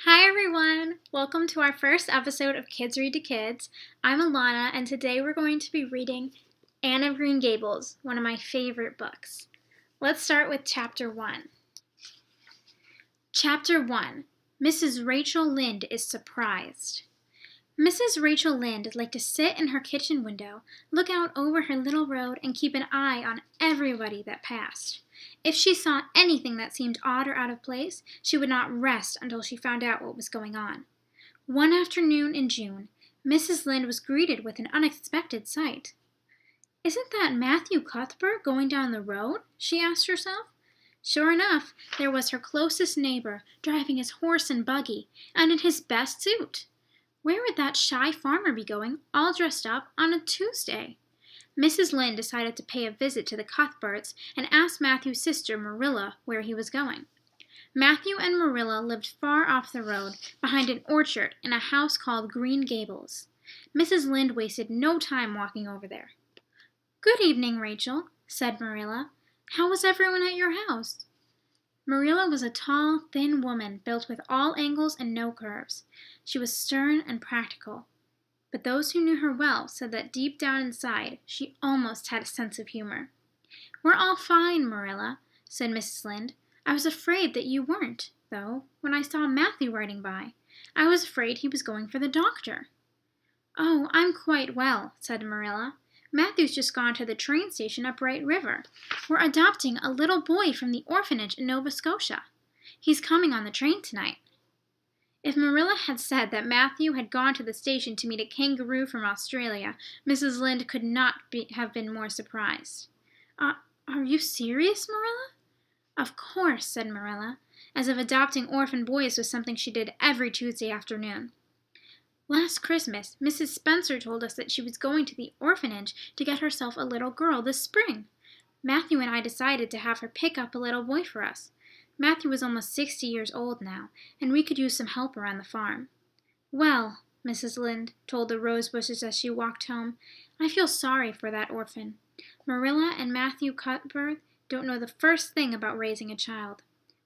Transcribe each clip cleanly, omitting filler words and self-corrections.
Hi everyone! Welcome to our first episode of Kids Read to Kids. I'm Alana, and today we're going to be reading Anne of Green Gables, one of my favorite books. Let's start with Chapter 1. Chapter 1. Mrs. Rachel Lynde is surprised. Mrs. Rachel Lynde liked to sit in her kitchen window, look out over her little road, and keep an eye on everybody that passed. If she saw anything that seemed odd or out of place, she would not rest until she found out what was going on. One afternoon in June, Mrs. Lynde was greeted with an unexpected sight. "Isn't that Matthew Cuthbert going down the road?" she asked herself. Sure enough, there was her closest neighbor, driving his horse and buggy, and in his best suit. Where would that shy farmer be going, all dressed up, on a Tuesday? Mrs. Lynde decided to pay a visit to the Cuthberts and asked Matthew's sister, Marilla, where he was going. Matthew and Marilla lived far off the road, behind an orchard in a house called Green Gables. Mrs. Lynde wasted no time walking over there. "Good evening, Rachel," said Marilla. "How was everyone at your house?" Marilla was a tall, thin woman, built with all angles and no curves. She was stern and practical. But those who knew her well said that deep down inside, she almost had a sense of humor. "We're all fine, Marilla," said Mrs. Lynde. "I was afraid that you weren't, though, when I saw Matthew riding by. I was afraid he was going for the doctor." "Oh, I'm quite well," said Marilla. "Matthew's just gone to the train station up Bright River. We're adopting a little boy from the orphanage in Nova Scotia. He's coming on the train tonight." If Marilla had said that Matthew had gone to the station to meet a kangaroo from Australia, Mrs. Lynde could not have been more surprised. Are you serious, Marilla?" "Of course," said Marilla, as if adopting orphan boys was something she did every Tuesday afternoon. "Last Christmas, Mrs. Spencer told us that she was going to the orphanage to get herself a little girl this spring. Matthew and I decided to have her pick up a little boy for us. Matthew was almost 60 years old now, and we could use some help around the farm." "Well," Mrs. Lynde told the rose bushes as she walked home, "I feel sorry for that orphan. Marilla and Matthew Cuthbert don't know the first thing about raising a child.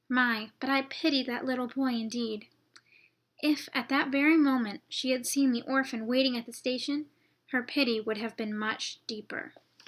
My, but I pity that little boy indeed." If, at that very moment, she had seen the orphan waiting at the station, her pity would have been much deeper.